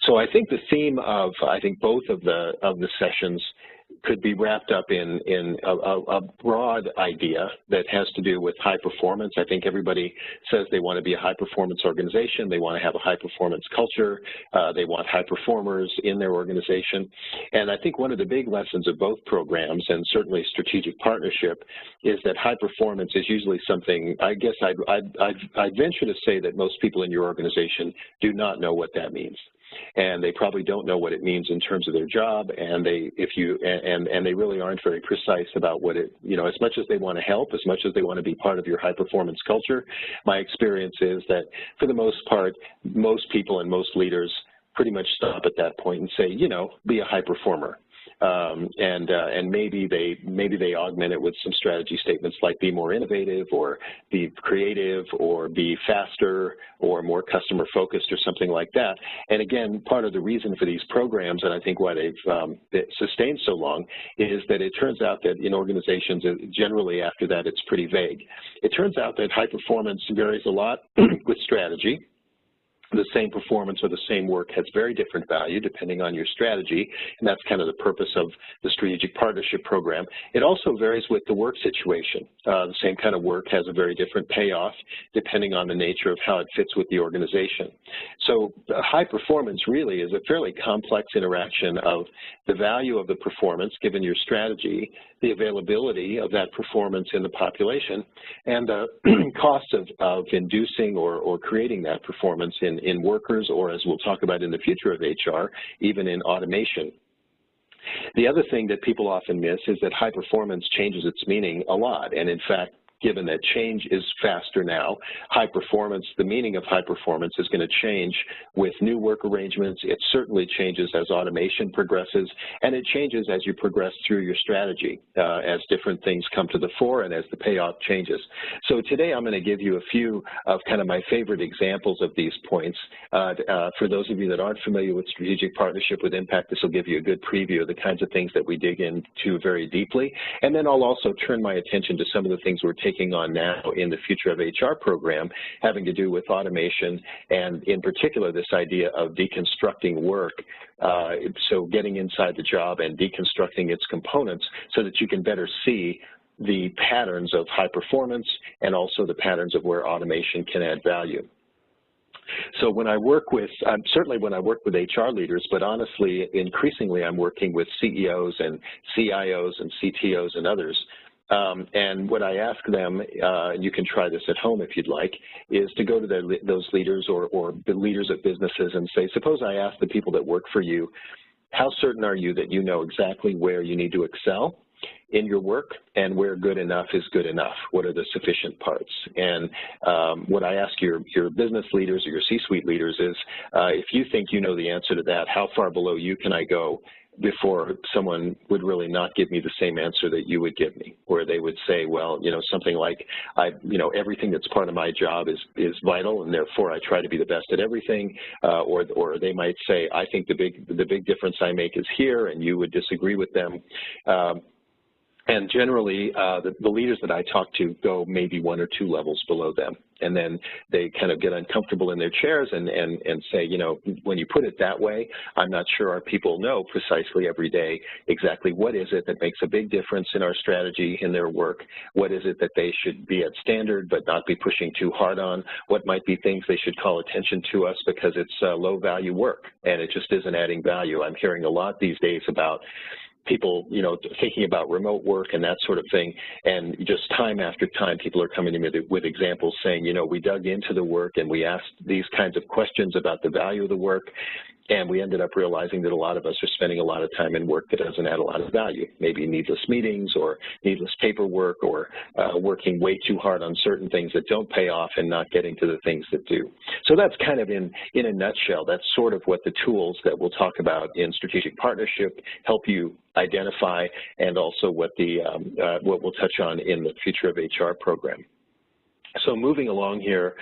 So I think the theme of, both of the sessions could be wrapped up in a broad idea that has to do with high performance. I think everybody says they want to be a high performance organization. They want to have a high performance culture. They want high performers in their organization. And I think one of the big lessons of both programs, and certainly strategic partnership, is that high performance is usually something, I guess I'd venture to say that most people in your organization do not know what that means. And they probably don't know what it means in terms of their job, and they really aren't very precise about what it, as much as they want to help, as much as they want to be part of your high performance culture. My experience is that for the most part, most people and most leaders pretty much stop at that point and say, be a high performer. And maybe they augment it with some strategy statements like be more innovative, or be creative, or be faster, or more customer focused, or something like that. And again, part of the reason for these programs, and I think why they've sustained so long, is that it turns out that in organizations, generally after that, it's pretty vague. It turns out that high performance varies a lot with strategy. The same performance or the same work has very different value depending on your strategy, and that's kind of the purpose of the strategic partnership program. It also varies with the work situation. The same kind of work has a very different payoff depending on the nature of how it fits with the organization. So high performance really is a fairly complex interaction of the value of the performance given your strategy, the availability of that performance in the population, and the cost of inducing or creating that performance in workers, or as we'll talk about in the future of HR, even in automation. The other thing that people often miss is that high performance changes its meaning a lot, and in fact, given that change is faster now, high performance, the meaning of high performance is going to change with new work arrangements. It certainly changes as automation progresses, and it changes as you progress through your strategy, as different things come to the fore and as the payoff changes. So today I'm going to give you a few of kind of my favorite examples of these points. For those of you that aren't familiar with strategic partnership with impact, this will give you a good preview of the kinds of things that we dig into very deeply. And then I'll also turn my attention to some of the things we're taking on now in the Future of HR program, having to do with automation, and in particular this idea of deconstructing work, so getting inside the job and deconstructing its components so that you can better see the patterns of high performance and also the patterns of where automation can add value. So when I work with, certainly when I work with HR leaders, but honestly, increasingly I'm working with CEOs and CIOs and CTOs and others. And what I ask them, and you can try this at home if you'd like, is to go to those leaders or the leaders of businesses and say, suppose I ask the people that work for you, how certain are you that you know exactly where you need to excel in your work and where good enough is good enough? What are the sufficient parts? And what I ask your business leaders or your C-suite leaders is, if you think you know the answer to that, how far below you can I go before someone would really not give me the same answer that you would give me, where they would say, well, something like, everything that's part of my job is vital, and therefore I try to be the best at everything, or they might say, I think the big difference I make is here, and you would disagree with them. And generally, the leaders that I talk to go maybe 1 or 2 levels below them. And then they kind of get uncomfortable in their chairs and say, when you put it that way, I'm not sure our people know precisely every day exactly what is it that makes a big difference in our strategy, in their work. What is it that they should be at standard but not be pushing too hard on? What might be things they should call attention to us because it's low value work and it just isn't adding value. I'm hearing a lot these days about people, thinking about remote work and that sort of thing, and just time after time, people are coming to me with examples saying, we dug into the work and we asked these kinds of questions about the value of the work, and we ended up realizing that a lot of us are spending a lot of time in work that doesn't add a lot of value, maybe needless meetings or needless paperwork or working way too hard on certain things that don't pay off and not getting to the things that do. So that's kind of in a nutshell, that's sort of what the tools that we'll talk about in strategic partnership help you identify, and also what we'll touch on in the Future of HR program. So moving along here,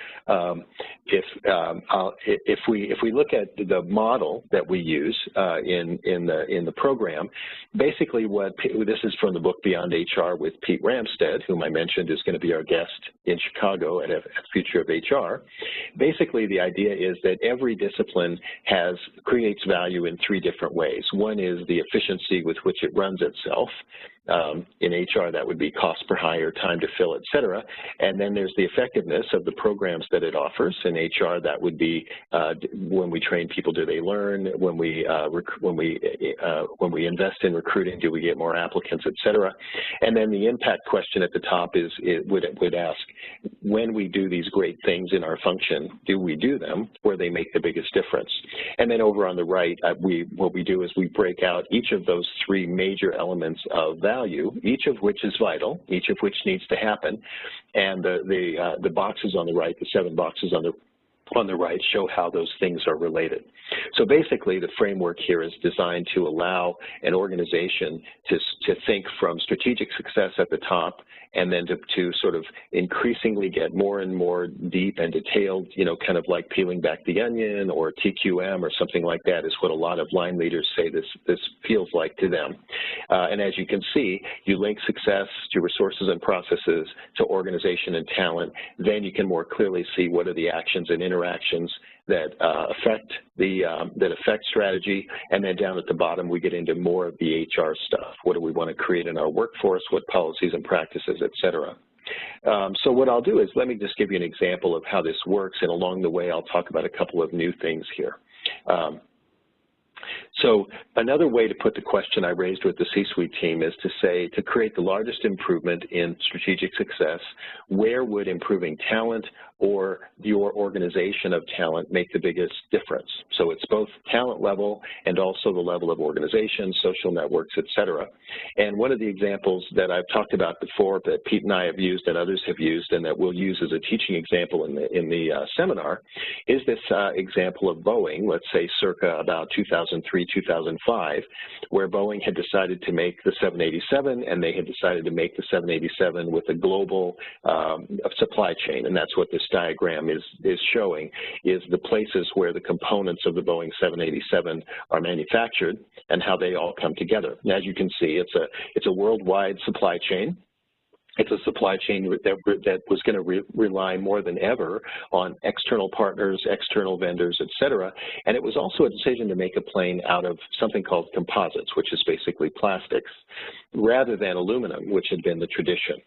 if we look at the model that we use in the program, basically this is from the book Beyond HR with Pete Ramstad, whom I mentioned is going to be our guest in Chicago at Future of HR. Basically, the idea is that every discipline creates value in three different ways. One is the efficiency with which it runs itself. In HR, that would be cost per hire, time to fill, et cetera. And then there's the effectiveness of the programs that it offers. In HR, that would be when we train people, do they learn? When we invest in recruiting, do we get more applicants, et cetera? And then the impact question at the top would ask, when we do these great things in our function, do we do them where they make the biggest difference? And then over on the right, what we do is we break out each of those three major elements of value, each of which is vital, each of which needs to happen, and the boxes on the right, the 7 boxes on the right, show how those things are related. So basically, the framework here is designed to allow an organization to think from strategic success at the top, and then to sort of increasingly get more and more deep and detailed, kind of like peeling back the onion or TQM or something like that is what a lot of line leaders say this feels like to them. And as you can see, you link success to resources and processes to organization and talent. Then you can more clearly see what are the actions and interactions that affect strategy, and then down at the bottom we get into more of the HR stuff. What do we want to create in our workforce? What policies and practices, et cetera? So what I'll do is let me just give you an example of how this works, and along the way I'll talk about a couple of new things here. So another way to put the question I raised with the C-suite team is to say, to create the largest improvement in strategic success, where would improving talent or your organization of talent make the biggest difference? So it's both talent level and also the level of organization, social networks, et cetera. And one of the examples that I've talked about before that Pete and I have used and others have used and that we'll use as a teaching example in the seminar is this example of Boeing, let's say circa about 2003, 2005, where Boeing had decided to make the 787, and they had decided to make the 787 with a global supply chain, and that's what this diagram is showing, is the places where the components of the Boeing 787 are manufactured and how they all come together. And as you can see, it's a worldwide supply chain. It's a supply chain that was going to rely more than ever on external partners, external vendors, et cetera. And it was also a decision to make a plane out of something called composites, which is basically plastics, rather than aluminum, which had been the tradition.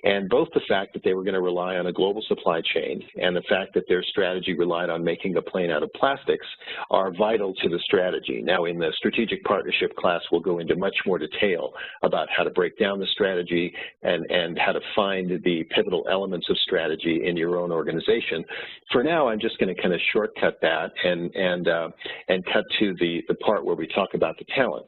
And both the fact that they were going to rely on a global supply chain and the fact that their strategy relied on making a plane out of plastics are vital to the strategy. Now, in the strategic partnership class, we'll go into much more detail about how to break down the strategy and how to find the pivotal elements of strategy in your own organization. For now, I'm just going to kind of shortcut that and cut to the part where we talk about the talent.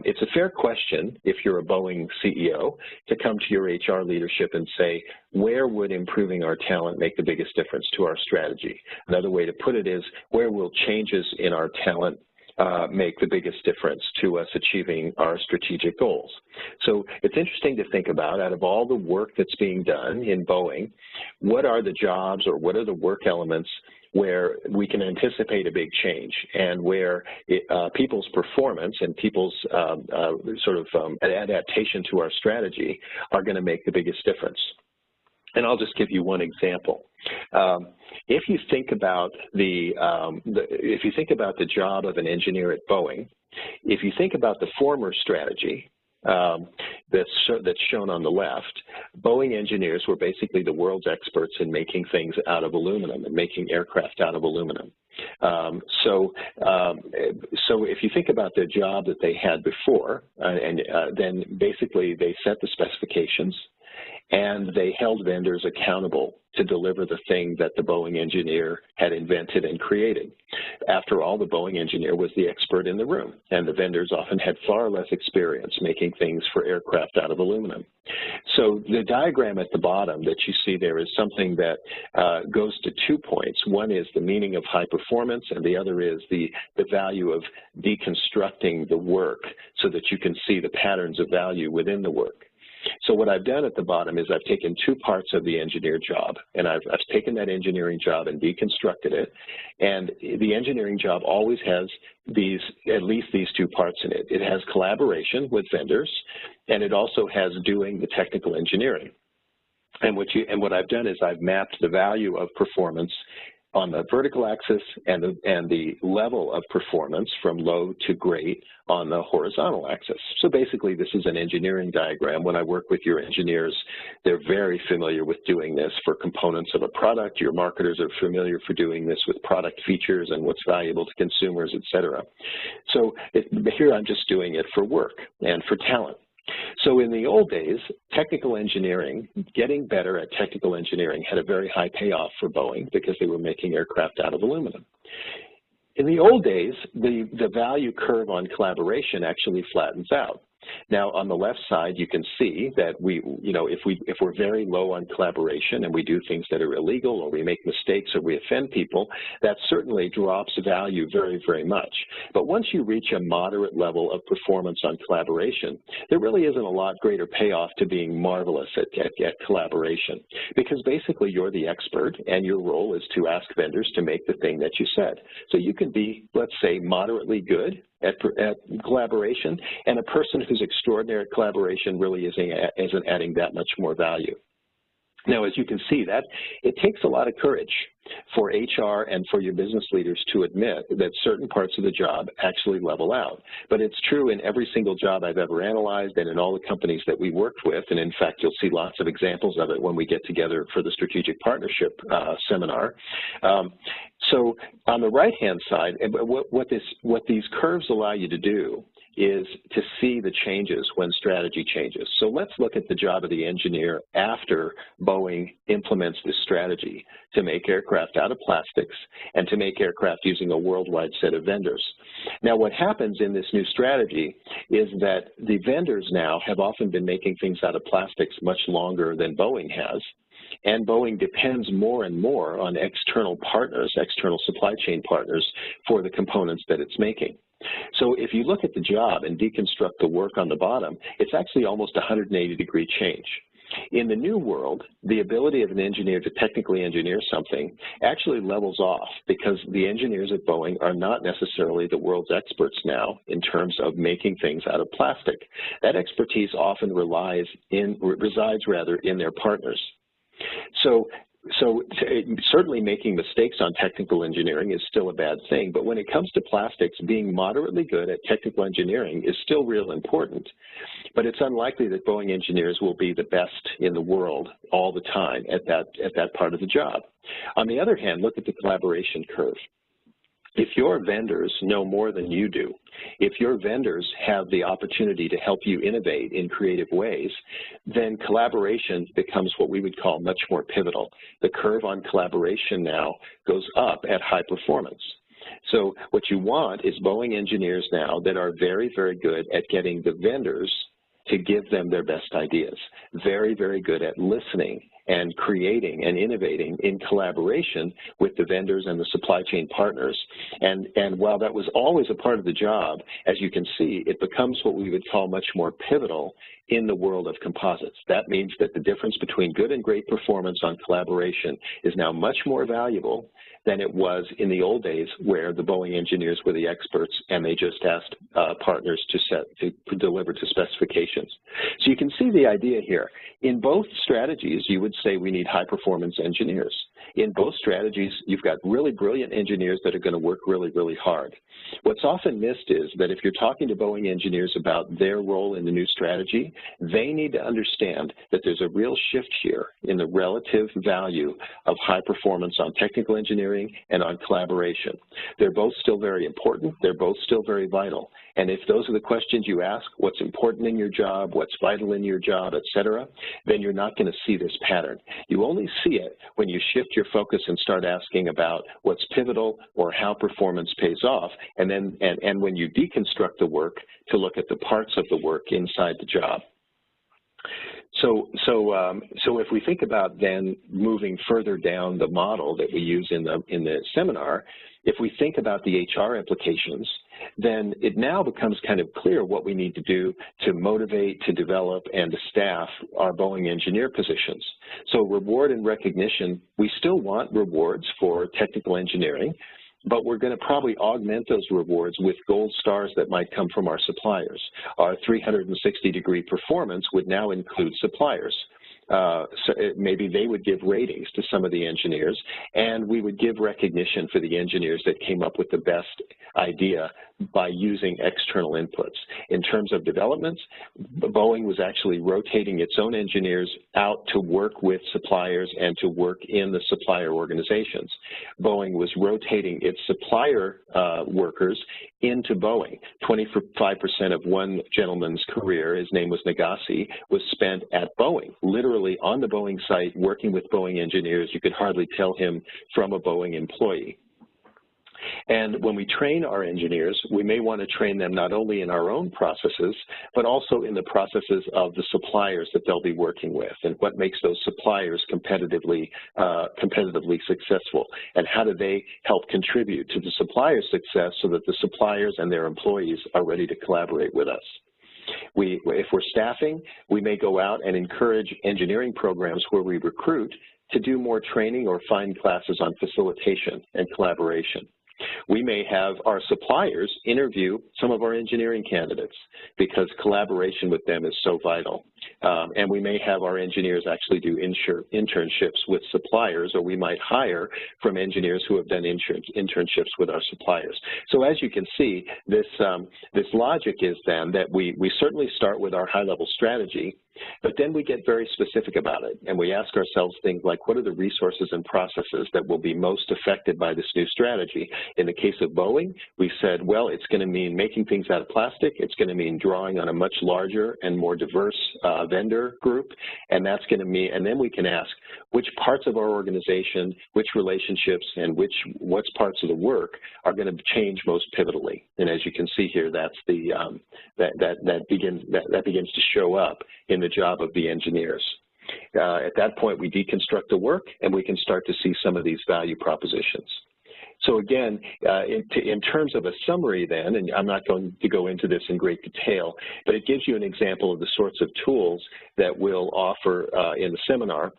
It's a fair question, if you're a Boeing CEO, to come to your HR leadership and say, where would improving our talent make the biggest difference to our strategy? Another way to put it is, where will changes in our talent make the biggest difference to us achieving our strategic goals? So it's interesting to think about, out of all the work that's being done in Boeing, what are the jobs or what are the work elements where we can anticipate a big change, and where people's performance and people's adaptation to our strategy are going to make the biggest difference. And I'll just give you one example. If you think about the job of an engineer at Boeing, if you think about the former strategy that's shown on the left, Boeing engineers were basically the world's experts in making things out of aluminum and making aircraft out of aluminum. So if you think about the job that they had before, then basically they set the specifications and they held vendors accountable to deliver the thing that the Boeing engineer had invented and created. After all, the Boeing engineer was the expert in the room, and the vendors often had far less experience making things for aircraft out of aluminum. So the diagram at the bottom that you see there is something that goes to 2 points. One is the meaning of high performance, and the other is the value of deconstructing the work so that you can see the patterns of value within the work. So what I've done at the bottom is I've taken two parts of the engineer job, and I've taken that engineering job and deconstructed it. And the engineering job always has at least these two parts in it. It has collaboration with vendors, and it also has doing the technical engineering. And what I've done is I've mapped the value of performance on the vertical axis and the level of performance from low to great on the horizontal axis. So basically, this is an engineering diagram. When I work with your engineers, they're very familiar with doing this for components of a product. Your marketers are familiar for doing this with product features and what's valuable to consumers, et cetera. So here I'm just doing it for work and for talent. So in the old days, technical engineering, getting better at technical engineering had a very high payoff for Boeing because they were making aircraft out of aluminum. In the old days, the value curve on collaboration actually flattens out. Now, on the left side, you can see that if we're very low on collaboration and we do things that are illegal or we make mistakes or we offend people, that certainly drops value very, very much. But once you reach a moderate level of performance on collaboration, there really isn't a lot greater payoff to being marvelous at collaboration, because basically you're the expert and your role is to ask vendors to make the thing that you said. So you can be, let's say, moderately good at collaboration, and a person who's extraordinary at collaboration really isn't adding that much more value. Now, as you can see, that it takes a lot of courage for HR and for your business leaders to admit that certain parts of the job actually level out. But it's true in every single job I've ever analyzed and in all the companies that we worked with, and in fact, you'll see lots of examples of it when we get together for the Strategic Partnership seminar. So on the right-hand side, what these curves allow you to do is to see the changes when strategy changes. So let's look at the job of the engineer after Boeing implements this strategy to make aircraft out of plastics and to make aircraft using a worldwide set of vendors. Now, what happens in this new strategy is that the vendors now have often been making things out of plastics much longer than Boeing has. And Boeing depends more and more on external partners, external supply chain partners, for the components that it's making. So if you look at the job and deconstruct the work on the bottom, it's actually almost a 180-degree change. In the new world, the ability of an engineer to technically engineer something actually levels off because the engineers at Boeing are not necessarily the world's experts now in terms of making things out of plastic. That expertise often resides in their partners. So certainly making mistakes on technical engineering is still a bad thing, but when it comes to plastics, being moderately good at technical engineering is still real important. But it's unlikely that Boeing engineers will be the best in the world all the time at that part of the job. On the other hand, look at the collaboration curve. If your vendors know more than you do, if your vendors have the opportunity to help you innovate in creative ways, then collaboration becomes what we would call much more pivotal. The curve on collaboration now goes up at high performance. So what you want is Boeing engineers now that are very, very good at getting the vendors to give them their best ideas, very, very good at listening and creating and innovating in collaboration with the vendors and the supply chain partners. And while that was always a part of the job, as you can see, it becomes what we would call much more pivotal in the world of composites. That means that the difference between good and great performance on collaboration is now much more valuable than it was in the old days where the Boeing engineers were the experts and they just asked partners to deliver to specifications. So you can see the idea here. In both strategies, you would say we need high-performance engineers. In both strategies, you've got really brilliant engineers that are going to work really, really hard. What's often missed is that if you're talking to Boeing engineers about their role in the new strategy, they need to understand that there's a real shift here in the relative value of high performance on technical engineering and on collaboration. They're both still very important. They're both still very vital. And if those are the questions you ask, what's important in your job, what's vital in your job, et cetera, then you're not going to see this pattern. You only see it when you shift your focus and start asking about what's pivotal or how performance pays off, and when you deconstruct the work to look at the parts of the work inside the job. So if we think about then moving further down the model that we use in the seminar, if we think about the HR implications, then it now becomes kind of clear what we need to do to motivate, to develop, and to staff our Boeing engineer positions. So reward and recognition, we still want rewards for technical engineering, but we're going to probably augment those rewards with gold stars that might come from our suppliers. Our 360-degree performance would now include suppliers. Maybe they would give ratings to some of the engineers, and we would give recognition for the engineers that came up with the best idea by using external inputs. In terms of developments, Boeing was actually rotating its own engineers out to work with suppliers and to work in the supplier organizations. Boeing was rotating its supplier workers into Boeing. 25% of one gentleman's career, his name was Nagase, was spent at Boeing, literally on the Boeing site, working with Boeing engineers. You could hardly tell him from a Boeing employee. And when we train our engineers, we may want to train them not only in our own processes, but also in the processes of the suppliers that they'll be working with, and what makes those suppliers competitively successful, and how do they help contribute to the supplier's success so that the suppliers and their employees are ready to collaborate with us. If we're staffing, we may go out and encourage engineering programs where we recruit to do more training or find classes on facilitation and collaboration. We may have our suppliers interview some of our engineering candidates because collaboration with them is so vital. And we may have our engineers actually do internships with suppliers, or we might hire from engineers who have done internships with our suppliers. So as you can see, this logic is then that we certainly start with our high-level strategy, but then we get very specific about it, and we ask ourselves things like, what are the resources and processes that will be most affected by this new strategy? In the case of Boeing, we said, well, it's going to mean making things out of plastic. It's going to mean drawing on a much larger and more diverse vendor group, and that's going to mean, and then we can ask which parts of our organization, which relationships, and what parts of the work are going to change most pivotally. And as you can see here, that's the that begins to show up in the job of the engineers. At that point, we deconstruct the work, and we can start to see some of these value propositions. So again, in terms of a summary then, and I'm not going to go into this in great detail, but it gives you an example of the sorts of tools that we'll offer in the seminar,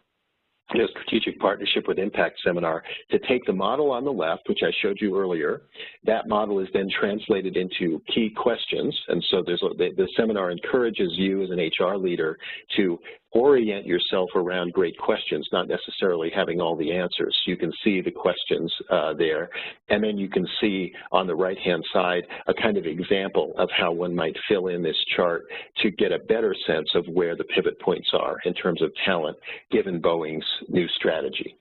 the Strategic Partnership with Impact seminar, to take the model on the left, which I showed you earlier. That model is then translated into key questions, and so the seminar encourages you as an HR leader to orient yourself around great questions, not necessarily having all the answers. You can see the questions there, and then you can see on the right-hand side a kind of example of how one might fill in this chart to get a better sense of where the pivot points are in terms of talent, given Boeing's new strategy.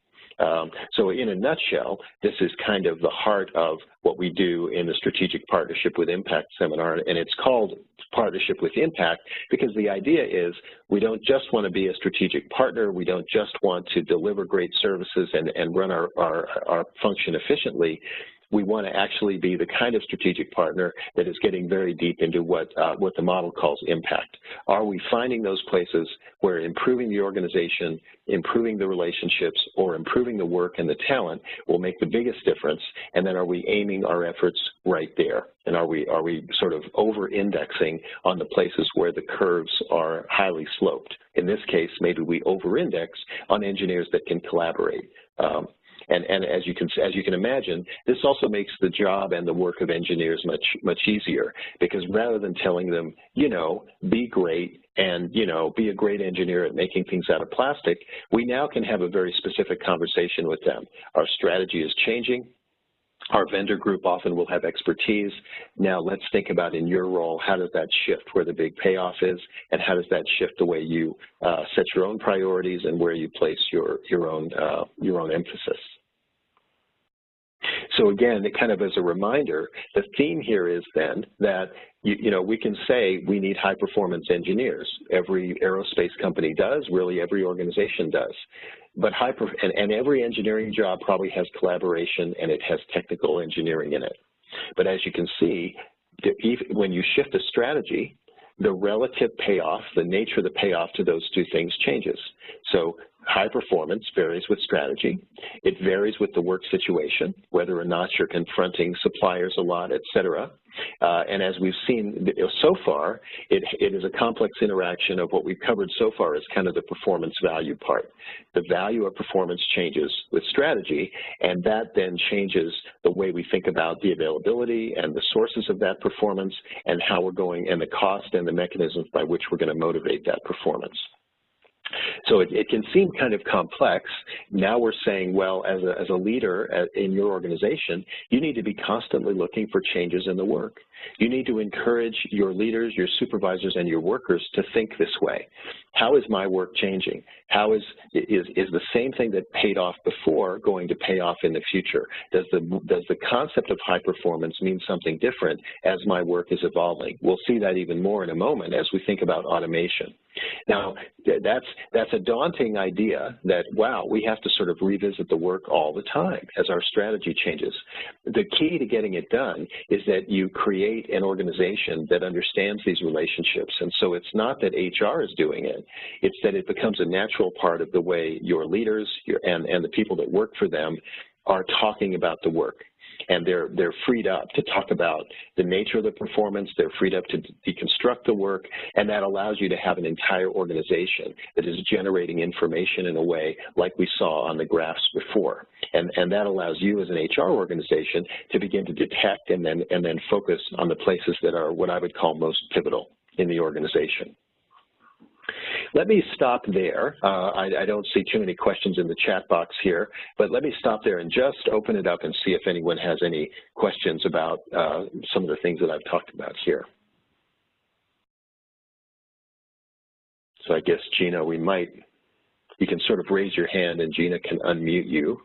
So in a nutshell, this is kind of the heart of what we do in the Strategic Partnership with Impact seminar, and it's called Partnership with Impact because the idea is we don't just want to be a strategic partner, we don't just want to deliver great services and run our function efficiently. We want to actually be the kind of strategic partner that is getting very deep into what the model calls impact. Are we finding those places where improving the organization, improving the relationships, or improving the work and the talent will make the biggest difference, and then are we aiming our efforts right there? And are we sort of over-indexing on the places where the curves are highly sloped? In this case, maybe we over-index on engineers that can collaborate. And as you can imagine, this also makes the job and the work of engineers much easier, because rather than telling them, be great and, be a great engineer at making things out of plastic, we now can have a very specific conversation with them. Our strategy is changing. Our vendor group often will have expertise. Now let's think about in your role, how does that shift where the big payoff is, and how does that shift the way you set your own priorities and where you place your own emphasis. So again, kind of as a reminder, the theme here is then that we can say we need high-performance engineers. Every aerospace company does, really every organization does. But and every engineering job probably has collaboration and it has technical engineering in it. But as you can see, when you shift a strategy, the relative payoff, the nature of the payoff to those two things changes. So high performance varies with strategy. It varies with the work situation, whether or not you're confronting suppliers a lot, et cetera. And as we've seen so far, it is a complex interaction of what we've covered so far is kind of the performance value part. The value of performance changes with strategy, and that then changes the way we think about the availability and the sources of that performance and how we're going, and the cost and the mechanisms by which we're going to motivate that performance. So it can seem kind of complex. Now we're saying, well, as a leader in your organization, you need to be constantly looking for changes in the work. You need to encourage your leaders, your supervisors, and your workers to think this way. How is my work changing? How is the same thing that paid off before going to pay off in the future? Does the concept of high performance mean something different as my work is evolving? We'll see that even more in a moment as we think about automation. Now, that's a daunting idea that, wow, we have to sort of revisit the work all the time as our strategy changes. The key to getting it done is that you create an organization that understands these relationships. And so it's not that HR is doing it, it's that it becomes a natural part of the way your leaders and the people that work for them are talking about the work. And they're freed up to talk about the nature of the performance, they're freed up to deconstruct the work, and that allows you to have an entire organization that is generating information in a way like we saw on the graphs before. And that allows you as an HR organization to begin to detect and then focus on the places that are what I would call most pivotal in the organization. Let me stop there. I don't see too many questions in the chat box here, but let me stop there and just open it up and see if anyone has any questions about some of the things that I've talked about here. So I guess, Gina, you can sort of raise your hand and Gina can unmute you.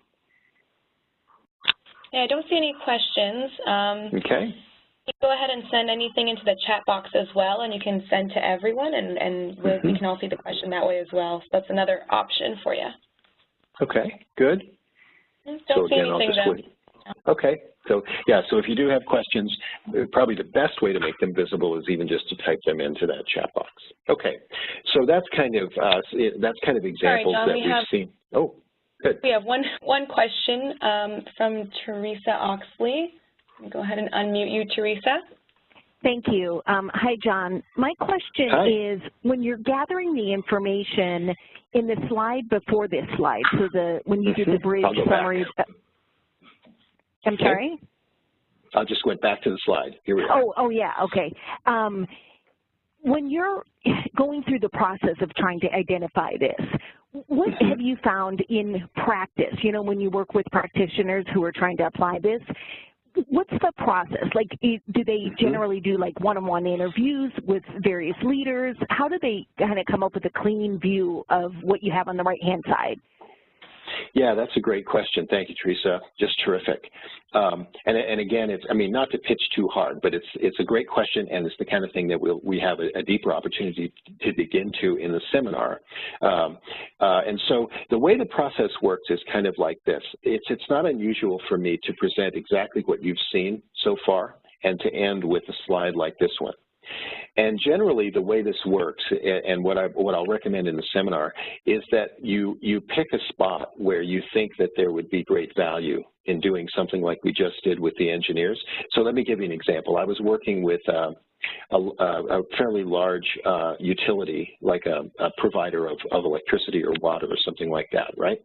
Yeah, I don't see any questions. Okay. Go ahead and send anything into the chat box as well, and you can send to everyone, and we can all see the question that way as well. So that's another option for you. Okay, good. Don't see anything though. Okay, so yeah, so if you do have questions, probably the best way to make them visible is even just to type them into that chat box. Okay, so that's kind of examples that we've seen. Oh, good. We have one question from Teresa Oxley. Go ahead and unmute you, Teresa. Thank you. Hi, John. My question is, when you're gathering the information in the slide before this slide, so when you did the bridge summary. I'm sorry? I just went back to the slide. Here we are. Oh yeah, okay. When you're going through the process of trying to identify this, what have you found in practice? You know, when you work with practitioners who are trying to apply this, what's the process? Like, do they generally do like one-on-one interviews with various leaders? How do they kind of come up with a clean view of what you have on the right-hand side? Yeah, that's a great question. Thank you, Teresa. Just terrific. And again, I mean, not to pitch too hard, but it's a great question, and it's the kind of thing that we have a deeper opportunity to dig into in the seminar. And so the way the process works is kind of like this. It's not unusual for me to present exactly what you've seen so far and to end with a slide like this one. And generally, the way this works, and what I'll recommend in the seminar, is that you pick a spot where you think that there would be great value in doing something like we just did with the engineers. So let me give you an example. I was working with a fairly large utility, like a provider of electricity or water or something like that, right?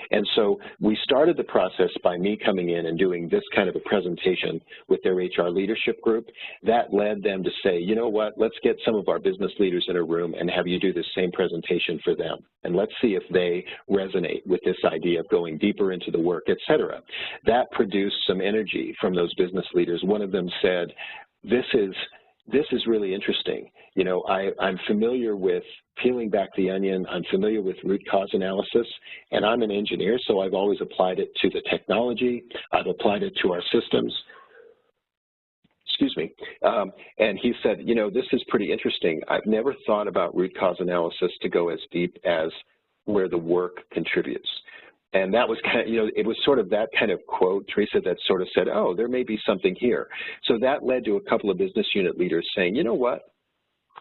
And so we started the process by me coming in and doing this kind of a presentation with their HR leadership group. That led them to say, you know what, let's get some of our business leaders in a room and have you do this same presentation for them. And let's see if they resonate with this idea of going deeper into the work, et cetera. That produced some energy from those business leaders. One of them said, this is really interesting. You know, I'm familiar with peeling back the onion. I'm familiar with root cause analysis, and I'm an engineer, so I've always applied it to the technology. I've applied it to our systems. Excuse me. And he said, you know, this is pretty interesting. I've never thought about root cause analysis to go as deep as where the work contributes. And that was kind of, you know, it was sort of that kind of quote, Teresa, that sort of said, oh, there may be something here. So that led to a couple of business unit leaders saying, you know what,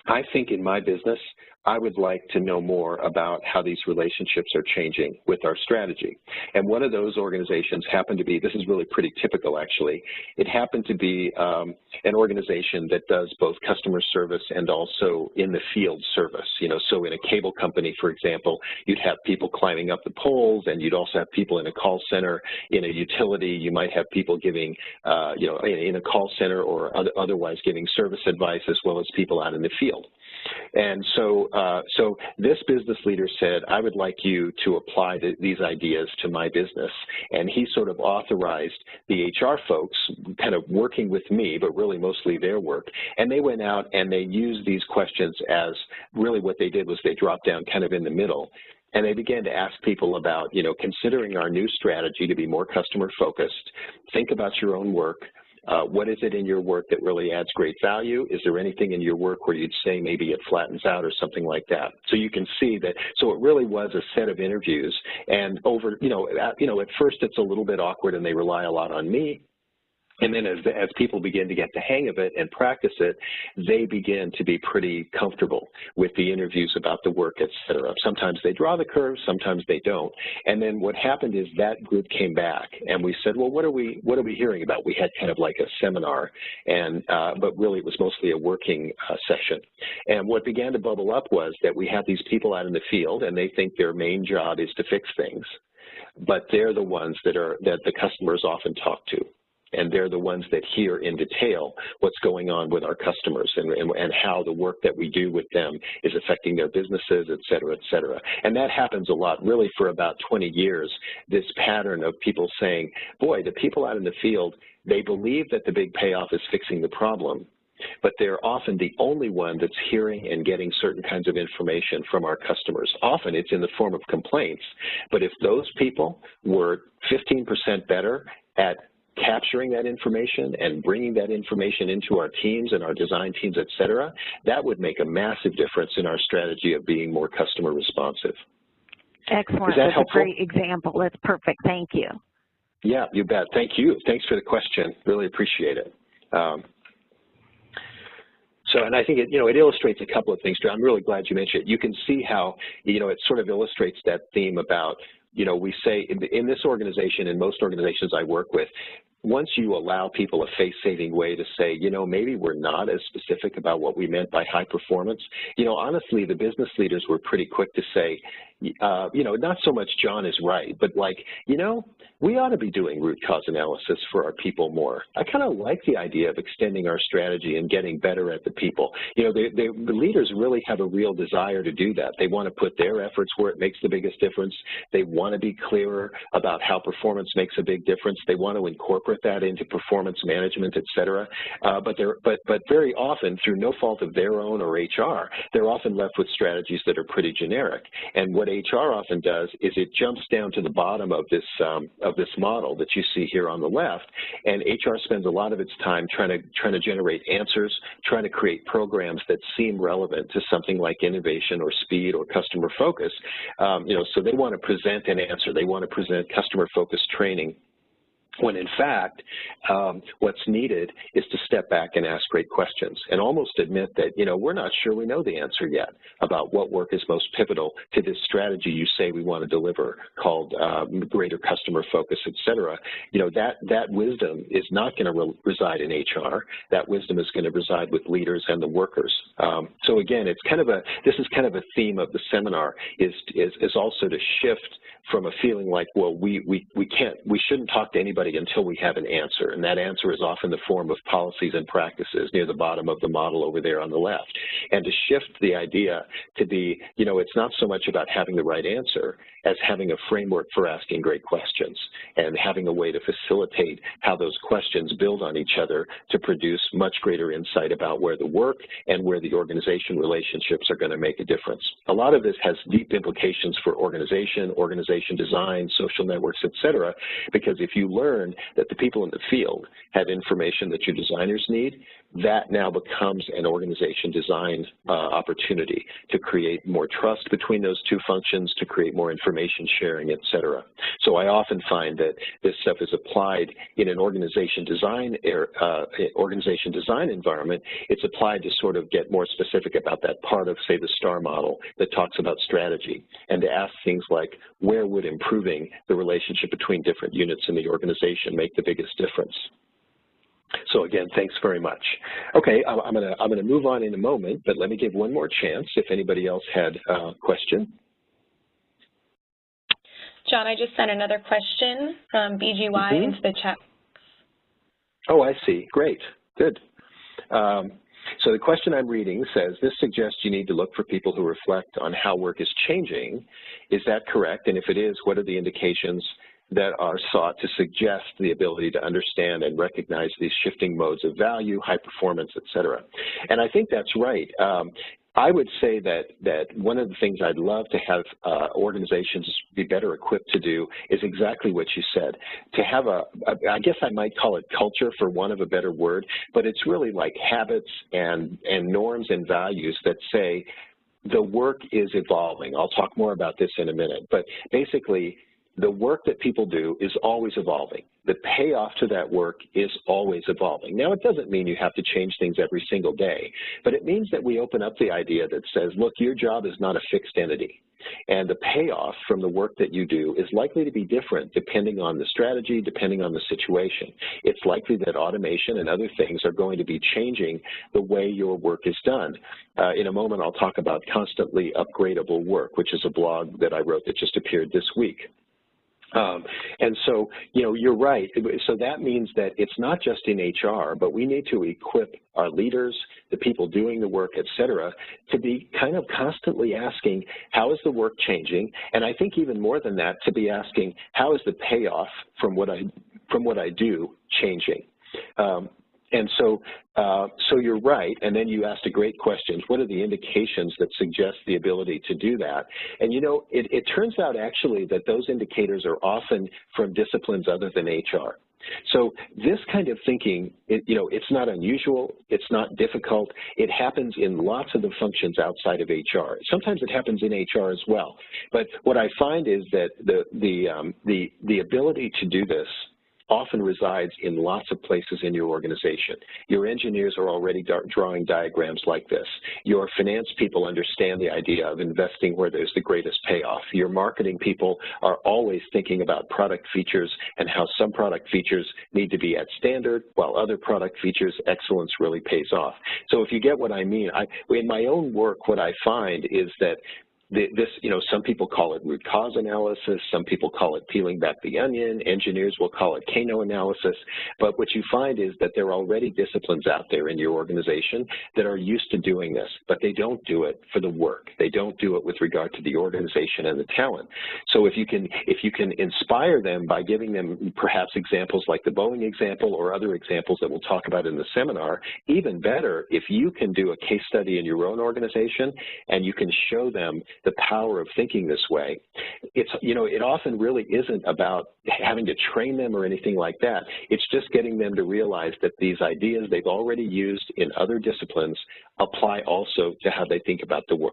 I think in my business, I would like to know more about how these relationships are changing with our strategy. And one of those organizations happened to be, this is really pretty typical actually, it happened to be an organization that does both customer service and also in the field service. You know, so in a cable company, for example, you'd have people climbing up the poles, and you'd also have people in a call center. In a utility, you might have people giving, you know, in a call center or otherwise giving service advice, as well as people out in the field. And so, so this business leader said, I would like you to apply these ideas to my business. And he sort of authorized the HR folks kind of working with me, but really mostly their work. And they went out and they used these questions as really what they did was they dropped down kind of in the middle. And they began to ask people about, you know, considering our new strategy to be more customer focused, think about your own work. What is it in your work that really adds great value? Is there anything in your work where you'd say maybe it flattens out or something like that? So you can see that, so it really was a set of interviews, and over, at first it's a little bit awkward and they rely a lot on me. And then as people begin to get the hang of it and practice it, they begin to be pretty comfortable with the interviews about the work, et cetera. Sometimes they draw the curve, sometimes they don't. And then what happened is that group came back and we said, well, what are we hearing about? We had kind of like a seminar, and but really it was mostly a working session. And what began to bubble up was that we have these people out in the field and they think their main job is to fix things, but they're the ones that the customers often talk to. And they're the ones that hear in detail what's going on with our customers and how the work that we do with them is affecting their businesses, et cetera, et cetera. And that happens a lot, really for about 20 years, this pattern of people saying, boy, the people out in the field, they believe that the big payoff is fixing the problem, but they're often the only one that's hearing and getting certain kinds of information from our customers. Often it's in the form of complaints, but if those people were 15% better at capturing that information and bringing that information into our teams and our design teams, et cetera, that would make a massive difference in our strategy of being more customer responsive. Excellent. Is that helpful? A great example. That's perfect. Thank you. Yeah, you bet. Thank you. Thanks for the question. Really appreciate it. And I think it illustrates a couple of things. I'm really glad you mentioned it. You can see how, it sort of illustrates that theme about, we say in this organization, in most organizations I work with, once you allow people a face-saving way to say, maybe we're not as specific about what we meant by high performance, honestly, the business leaders were pretty quick to say, not so much John is right, but like, we ought to be doing root cause analysis for our people more. I kind of like the idea of extending our strategy and getting better at the people. The leaders really have a real desire to do that. They want to put their efforts where it makes the biggest difference. They want to be clearer about how performance makes a big difference. They want to incorporate that into performance management, et cetera. But very often, through no fault of their own or HR, they're often left with strategies that are pretty generic. And what HR often does is it jumps down to the bottom of this model that you see here on the left, and HR spends a lot of its time trying to generate answers, trying to create programs that seem relevant to something like innovation or speed or customer focus. So they want to present an answer. They want to present customer-focused training, when in fact, what's needed is to step back and ask great questions and almost admit that, we're not sure we know the answer yet about what work is most pivotal to this strategy you say we want to deliver called greater customer focus, et cetera. That wisdom is not going to reside in HR. That wisdom is going to reside with leaders and the workers. So again, this is kind of a theme of the seminar is also to shift from a feeling like, well, we shouldn't talk to anybody until we have an answer, and that answer is often the form of policies and practices near the bottom of the model over there on the left. And to shift the idea to be, it's not so much about having the right answer as having a framework for asking great questions and having a way to facilitate how those questions build on each other to produce much greater insight about where the work and where the organization relationships are going to make a difference. A lot of this has deep implications for organization design, social networks, et cetera, because if you learn that the people in the field have information that your designers need, that now becomes an organization design opportunity to create more trust between those two functions, to create more information sharing, et cetera. So I often find that this stuff is applied in an organization design environment. It's applied to sort of get more specific about that part of, say, the STAR model that talks about strategy, and to ask things like, where would improving the relationship between different units in the organization make the biggest difference? So again, thanks very much. Okay, I'm gonna move on in a moment, but let me give one more chance if anybody else had a question. John, I just sent another question from BGY into the chat. Oh, I see. Great. Good. So the question I'm reading says, this suggests you need to look for people who reflect on how work is changing. Is that correct? And if it is, what are the indications that are sought to suggest the ability to understand and recognize these shifting modes of value, high performance, et cetera? And I think that's right. I would say that one of the things I'd love to have organizations be better equipped to do is exactly what you said, to have I guess I might call it culture for want of a better word, but it's really like habits and norms and values that say the work is evolving. I'll talk more about this in a minute, but basically the work that people do is always evolving. The payoff to that work is always evolving. Now, it doesn't mean you have to change things every single day, but it means that we open up the idea that says, look, your job is not a fixed entity, and the payoff from the work that you do is likely to be different depending on the strategy, depending on the situation. It's likely that automation and other things are going to be changing the way your work is done. In a moment, I'll talk about constantly upgradable work, which is a blog that I wrote that just appeared this week. And so, you know, you're right. So that means that it's not just in HR, but we need to equip our leaders, the people doing the work, et cetera, to be kind of constantly asking, how is the work changing? And I think even more than that, to be asking, how is the payoff from what I do changing? And so, so you're right, and then you asked a great question. What are the indications that suggest the ability to do that? And you know, it turns out actually that those indicators are often from disciplines other than HR. So this kind of thinking, you know, it's not unusual, it's not difficult. It happens in lots of the functions outside of HR. Sometimes it happens in HR as well. But what I find is that the ability to do this often resides in lots of places in your organization. Your engineers are already drawing diagrams like this. Your finance people understand the idea of investing where there's the greatest payoff. Your marketing people are always thinking about product features and how some product features need to be at standard, while other product features, excellence really pays off. So if you get what I mean, in my own work, what I find is that you know, some people call it root cause analysis, some people call it peeling back the onion, engineers will call it Kano analysis, but what you find is that there are already disciplines out there in your organization that are used to doing this, but they don't do it for the work. They don't do it with regard to the organization and the talent. So if you can inspire them by giving them perhaps examples like the Boeing example or other examples that we'll talk about in the seminar, even better, if you can do a case study in your own organization and you can show them the power of thinking this way, it's, you know, it often really isn't about having to train them or anything like that. It's just getting them to realize that these ideas they've already used in other disciplines apply also to how they think about the work.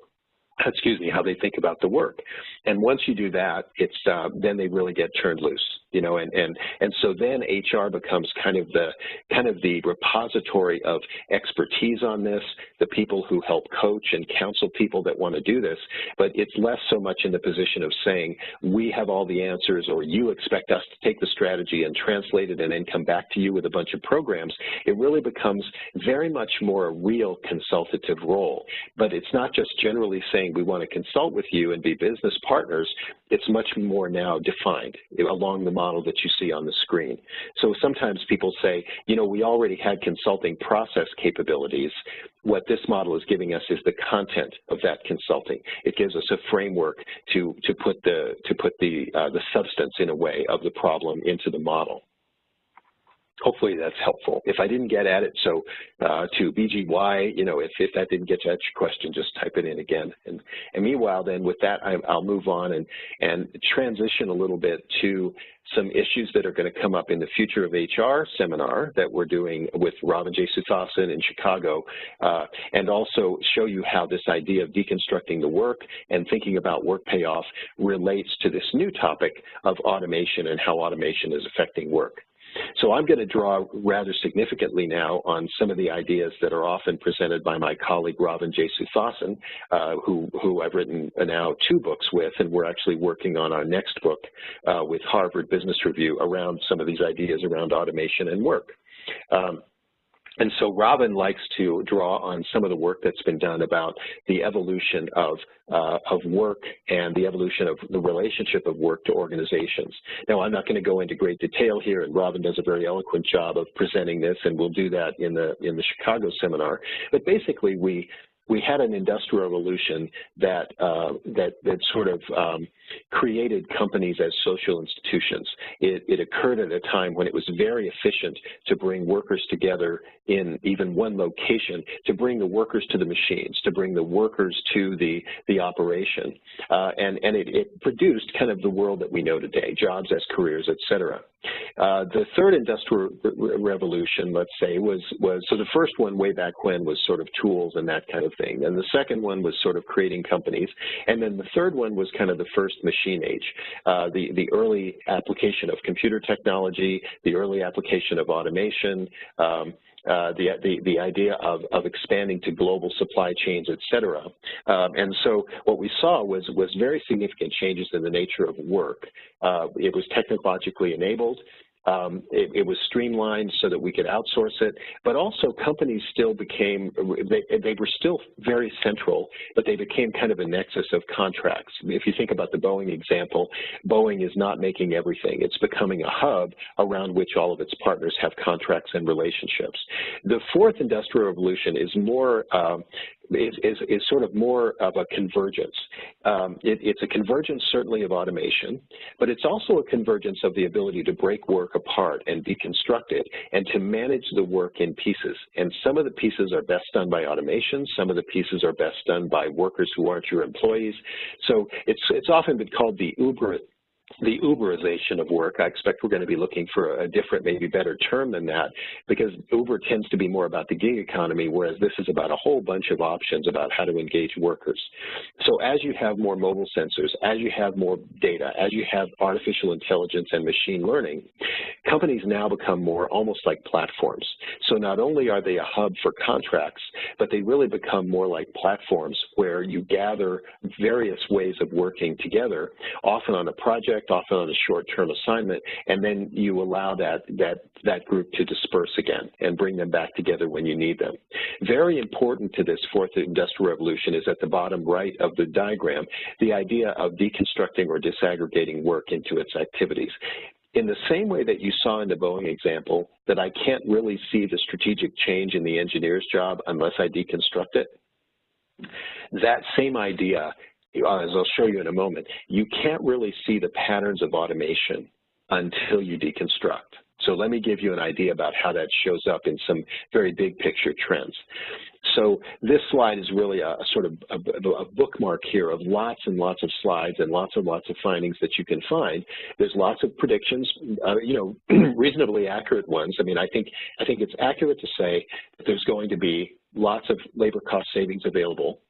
How they think about the work. And once you do that, it's then they really get turned loose, you know, and so then HR becomes kind of the repository of expertise on this, the people who help coach and counsel people that want to do this, but it's less so much in the position of saying, we have all the answers, or you expect us to take the strategy and translate it and then come back to you with a bunch of programs. It really becomes very much more a real consultative role, but it's not just generally saying we want to consult with you and be business partners. It's much more now defined along the model that you see on the screen. So sometimes people say, you know, we already had consulting process capabilities. What this model is giving us is the content of that consulting. It gives us a framework to put the substance, in a way, of the problem into the model. hopefully that's helpful. If I didn't get at it, so to BGY, you know, if that didn't get at your question, just type it in again. And meanwhile, then with that, I'll move on and transition a little bit to some issues that are going to come up in the Future of HR seminar that we're doing with Robin J. Suthasan in Chicago, and also show you how this idea of deconstructing the work and thinking about work payoff relates to this new topic of automation and how automation is affecting work. So I'm going to draw rather significantly now on some of the ideas that are often presented by my colleague Robin J. Suthasan, who I've written now 2 books with, and we're actually working on our next book with Harvard Business Review around some of these ideas around automation and work. And so Robin likes to draw on some of the work that's been done about the evolution of work and the evolution of the relationship of work to organizations. Now, I'm not going to go into great detail here, and Robin does a very eloquent job of presenting this, and we'll do that in the Chicago seminar. But basically, we had an industrial revolution that sort of created companies as social institutions. It occurred at a time when it was very efficient to bring workers together in even one location, to bring the workers to the machines, to bring the workers to the operation. And it produced kind of the world that we know today, jobs as careers, et cetera. The third industrial revolution, let's say, was so the first one way back when was sort of tools and that kind of thing. And the second one was sort of creating companies. And then the third one was kind of the first machine age, the early application of computer technology, the early application of automation, the idea of expanding to global supply chains, et cetera. And so what we saw was very significant changes in the nature of work. It was technologically enabled. It was streamlined so that we could outsource it, but also companies still became, they were still very central, but they became kind of a nexus of contracts. If you think about the Boeing example, Boeing is not making everything. It's becoming a hub around which all of its partners have contracts and relationships. The fourth industrial revolution is more, is sort of more of a convergence. It's a convergence certainly of automation, but it's also a convergence of the ability to break work apart and deconstruct it and to manage the work in pieces. And some of the pieces are best done by automation, some of the pieces are best done by workers who aren't your employees. So it's often been called the Uberization of work. I expect we're going to be looking for a different, maybe better term than that, because Uber tends to be more about the gig economy, whereas this is about a whole bunch of options about how to engage workers. So as you have more mobile sensors, as you have more data, as you have artificial intelligence and machine learning, companies now become more almost like platforms. So not only are they a hub for contracts, but they really become more like platforms where you gather various ways of working together, often on a project, often on a short-term assignment, and then you allow that group to disperse again and bring them back together when you need them. Very important to this fourth industrial revolution is at the bottom right of the diagram, the idea of deconstructing or disaggregating work into its activities. In the same way that you saw in the Boeing example, that I can't really see the strategic change in the engineer's job unless I deconstruct it, that same idea, as I'll show you in a moment, you can't really see the patterns of automation until you deconstruct. So let me give you an idea about how that shows up in some very big picture trends. So this slide is really a sort of a bookmark here of lots and lots of slides and lots of findings that you can find. There's lots of predictions, you know, reasonably accurate ones. I mean, I think it's accurate to say that there's going to be lots of labor cost savings available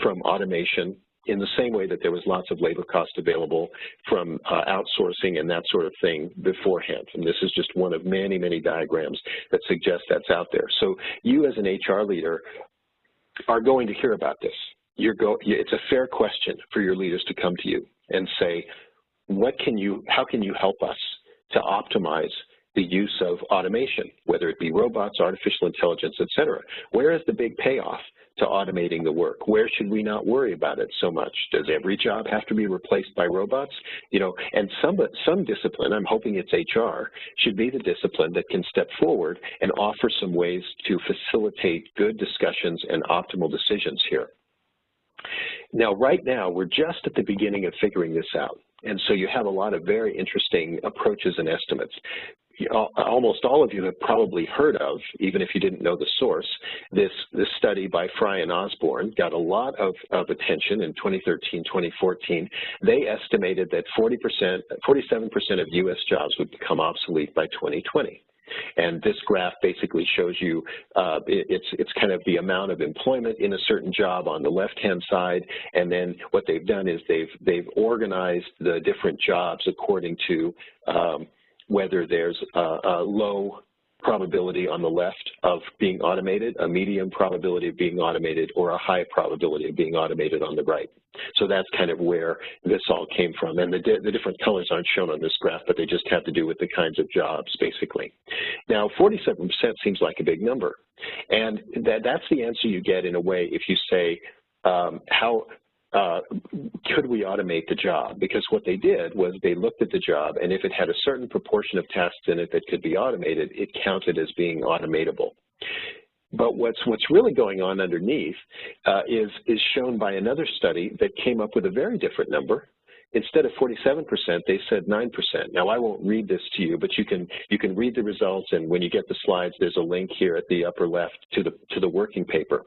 from automation, in the same way that there was lots of labor cost available from outsourcing and that sort of thing beforehand. And this is just one of many, many diagrams that suggest that's out there. So you as an HR leader are going to hear about this. It's a fair question for your leaders to come to you and say, how can you help us to optimize the use of automation, whether it be robots, artificial intelligence, et cetera? Where is the big payoff to automating the work? Where should we not worry about it so much? Does every job have to be replaced by robots? You know, and some discipline, I'm hoping it's HR, should be the discipline that can step forward and offer some ways to facilitate good discussions and optimal decisions here. Now, right now, we're just at the beginning of figuring this out. And so you have a lot of very interesting approaches and estimates. almost all of you have probably heard of, even if you didn't know the source, this study by Fry and Osborne got a lot of attention in 2013, 2014. They estimated that 47% of U.S. jobs would become obsolete by 2020. And this graph basically shows you it's kind of the amount of employment in a certain job on the left-hand side, and then what they've done is they've organized the different jobs according to whether there's a low probability on the left of being automated, a medium probability of being automated, or a high probability of being automated on the right. So that's kind of where this all came from. And the different colors aren't shown on this graph, but they just have to do with the kinds of jobs, basically. Now, 47% seems like a big number. And that's the answer you get, in a way, if you say, how could we automate the job? Because what they did was they looked at the job, and if it had a certain proportion of tasks in it that could be automated, it counted as being automatable. But what's really going on underneath is shown by another study that came up with a very different number. Instead of 47%, they said 9%. Now, I won't read this to you, but you can read the results, and when you get the slides, there's a link here at the upper left to the working paper.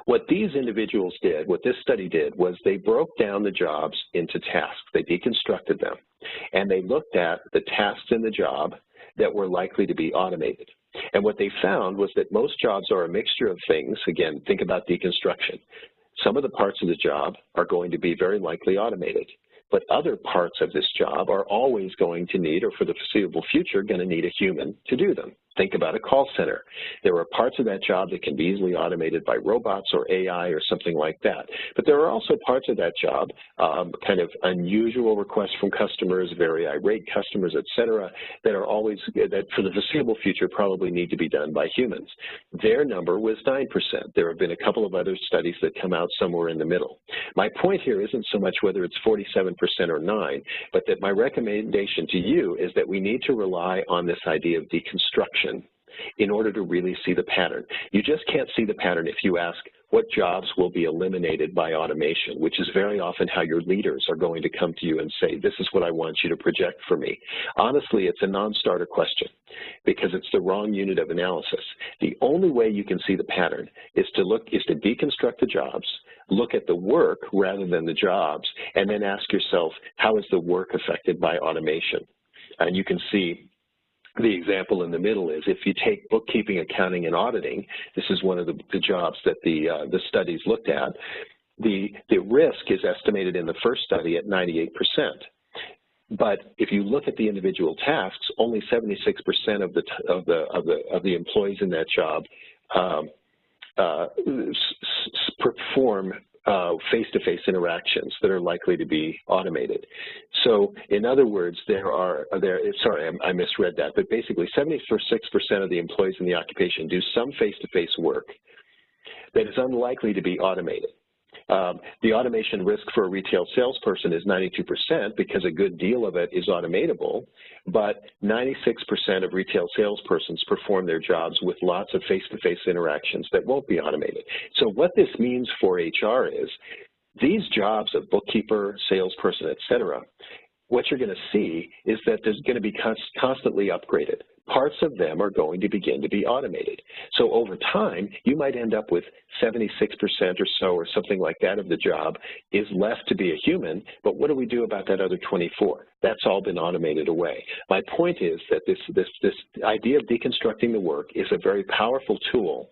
What these individuals did, what this study did, was they broke down the jobs into tasks. They deconstructed them, and they looked at the tasks in the job that were likely to be automated. And what they found was that most jobs are a mixture of things. Again, think about deconstruction. Some of the parts of the job are going to be very likely automated, but other parts of this job are always going to need, or for the foreseeable future, going to need a human to do them. Think about a call center. There are parts of that job that can be easily automated by robots or AI or something like that. But there are also parts of that job, kind of unusual requests from customers, very irate customers, et cetera, that are always, that for the foreseeable future probably need to be done by humans. Their number was 9%. There have been a couple of other studies that come out somewhere in the middle. My point here isn't so much whether it's 47% or 9%, but that my recommendation to you is that we need to rely on this idea of deconstruction in order to really see the pattern. You just can't see the pattern if you ask what jobs will be eliminated by automation, which is very often how your leaders are going to come to you and say, this is what I want you to project for me. Honestly, it's a non-starter question because it's the wrong unit of analysis. The only way you can see the pattern is to deconstruct the jobs, look at the work rather than the jobs, and then ask yourself, how is the work affected by automation? And you can see the example in the middle is if you take bookkeeping, accounting, and auditing, this is one of the jobs that the studies looked at, the risk is estimated in the first study at 98%. But if you look at the individual tasks, only 76% of the employees in that job perform face-to-face interactions that are likely to be automated. So in other words, sorry, I misread that, but basically 76% of the employees in the occupation do some face-to-face work that is unlikely to be automated. The automation risk for a retail salesperson is 92% because a good deal of it is automatable, but 96% of retail salespersons perform their jobs with lots of face-to-face interactions that won't be automated. So what this means for HR is these jobs of bookkeeper, salesperson, et cetera, what you're going to see is that there's going to be constantly upgraded. Parts of them are going to begin to be automated. So over time, you might end up with 76% or so or something like that of the job is left to be a human, but what do we do about that other 24? That's all been automated away. My point is that this idea of deconstructing the work is a very powerful tool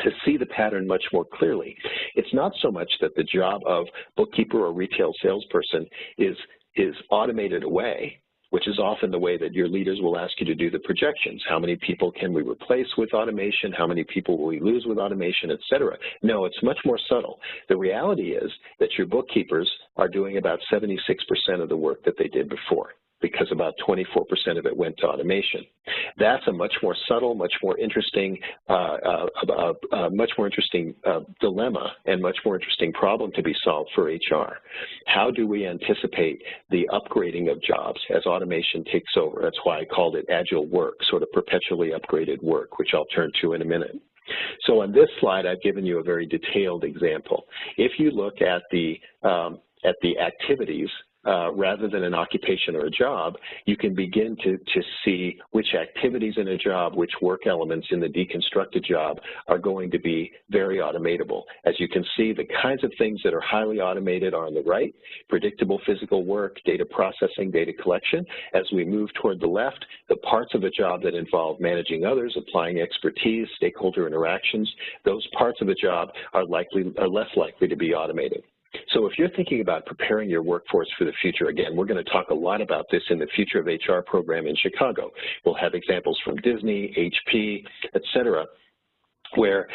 to see the pattern much more clearly. It's not so much that the job of bookkeeper or retail salesperson is automated away, which is often the way that your leaders will ask you to do the projections. How many people can we replace with automation? How many people will we lose with automation, et cetera? No, it's much more subtle. The reality is that your bookkeepers are doing about 76% of the work that they did before, because about 24% of it went to automation. That's a much more subtle, much more interesting dilemma and much more interesting problem to be solved for HR. How do we anticipate the upgrading of jobs as automation takes over? That's why I called it Agile work, sort of perpetually upgraded work, which I'll turn to in a minute. So on this slide, I've given you a very detailed example. If you look at the activities rather than an occupation or a job, you can begin to see which activities in a job, which work elements in the deconstructed job are going to be very automatable. As you can see, the kinds of things that are highly automated are on the right: predictable physical work, data processing, data collection. As we move toward the left, the parts of a job that involve managing others, applying expertise, stakeholder interactions, those parts of a job are less likely to be automated. So if you're thinking about preparing your workforce for the future, again, we're going to talk a lot about this in the Future of HR program in Chicago. We'll have examples from Disney, HP, et cetera, where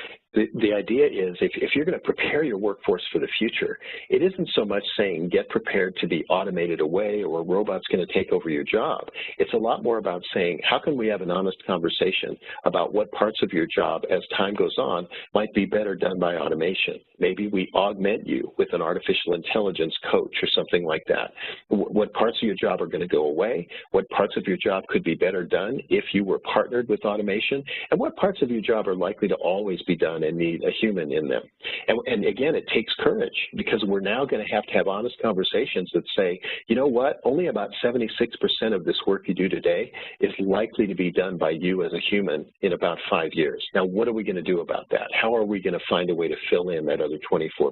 the idea is if you're going to prepare your workforce for the future, it isn't so much saying get prepared to be automated away or a robot's going to take over your job. It's a lot more about saying how can we have an honest conversation about what parts of your job as time goes on might be better done by automation. Maybe we augment you with an artificial intelligence coach or something like that. What parts of your job are going to go away? What parts of your job could be better done if you were partnered with automation? And what parts of your job are likely to always be done and need a human in them? And again, it takes courage, because we're now going to have honest conversations that say, you know what, only about 76% of this work you do today is likely to be done by you as a human in about 5 years. Now, what are we going to do about that? How are we going to find a way to fill in that other 24%?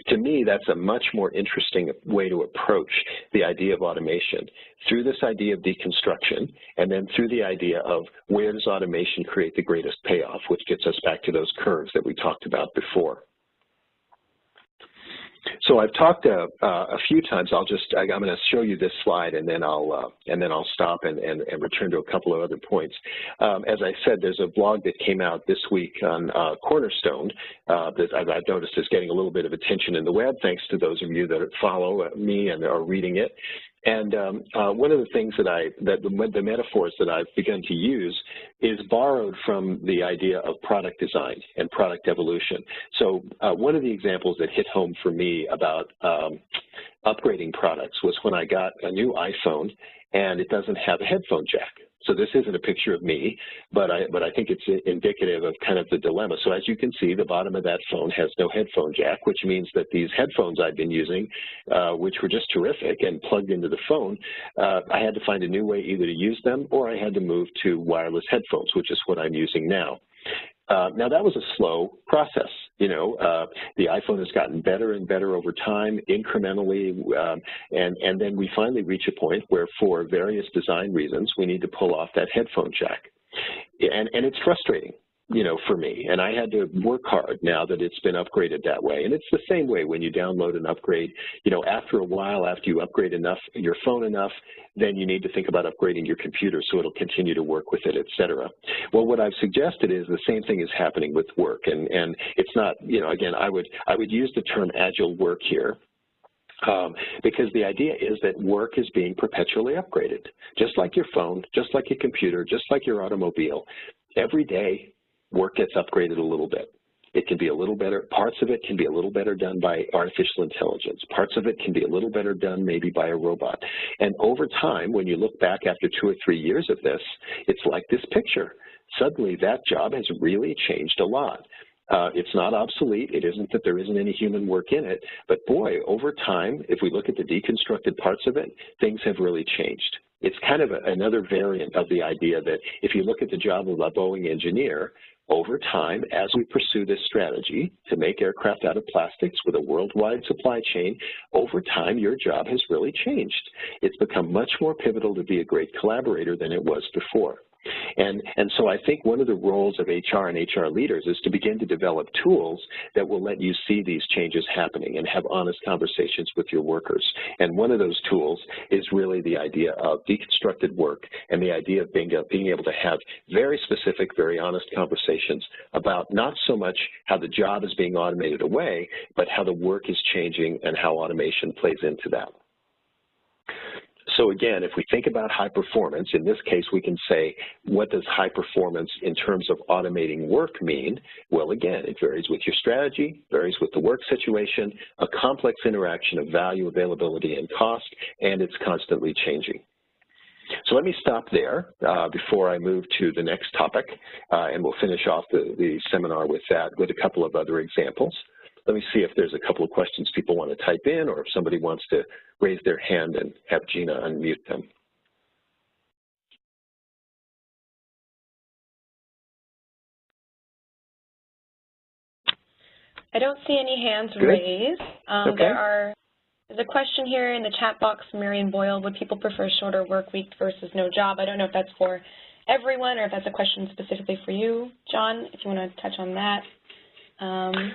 To me, that's a much more interesting way to approach the idea of automation, through this idea of deconstruction, and then through the idea of where does automation create the greatest payoff, which gets us back to those curves that we talked about before. So I've talked a few times. I'm going to show you this slide, and then I'll stop and return to a couple of other points. As I said, there's a blog that came out this week on Cornerstone that I've noticed is getting a little bit of attention in the web, thanks to those of you that follow me and are reading it. And one of the things the metaphors that I've begun to use is borrowed from the idea of product design and product evolution. So one of the examples that hit home for me about upgrading products was when I got a new iPhone and it doesn't have a headphone jack. So this isn't a picture of me, but I think it's indicative of kind of the dilemma. So as you can see, the bottom of that phone has no headphone jack, which means that these headphones I've been using, which were just terrific and plugged into the phone, I had to find a new way either to use them or I had to move to wireless headphones, which is what I'm using now. Now, that was a slow process. You know, the iPhone has gotten better and better over time, incrementally, and then we finally reach a point where, for various design reasons, we need to pull off that headphone jack. And it's frustrating, you know, for me. And I had to work hard now that it's been upgraded that way. And it's the same way when you download an upgrade. You know, after a while, after you upgrade your phone enough, then you need to think about upgrading your computer so it'll continue to work with it, et cetera. Well, what I've suggested is the same thing is happening with work. And it's not, you know, again, I would use the term agile work here. Because the idea is that work is being perpetually upgraded. Just like your phone, just like your computer, just like your automobile, every day work gets upgraded a little bit. It can be a little better, parts of it can be a little better done by artificial intelligence. Parts of it can be a little better done maybe by a robot. And over time, when you look back after 2 or 3 years of this, it's like this picture. Suddenly that job has really changed a lot. It's not obsolete. It isn't that there isn't any human work in it, but boy, over time, if we look at the deconstructed parts of it, things have really changed. It's kind of another variant of the idea that if you look at the job of a Boeing engineer, over time, as we pursue this strategy to make aircraft out of plastics with a worldwide supply chain, over time, your job has really changed. It's become much more pivotal to be a great collaborator than it was before. And so I think one of the roles of HR and HR leaders is to begin to develop tools that will let you see these changes happening and have honest conversations with your workers. And one of those tools is really the idea of deconstructed work and the idea of being able to have very specific, very honest conversations about not so much how the job is being automated away, but how the work is changing and how automation plays into that. So again, if we think about high performance, in this case, we can say, what does high performance in terms of automating work mean? Well, again, it varies with your strategy, varies with the work situation, a complex interaction of value, availability, and cost, and it's constantly changing. So let me stop there before I move to the next topic, and we'll finish off the seminar with that, with a couple of other examples. let me see if there's a couple of questions people want to type in, or if somebody wants to raise their hand and have Gina unmute them. I don't see any hands Good. raised. Okay. There's a question here in the chat box, Marion Boyle, would people prefer shorter work week versus no job? I don't know if that's for everyone or if that's a question specifically for you, John, if you want to touch on that.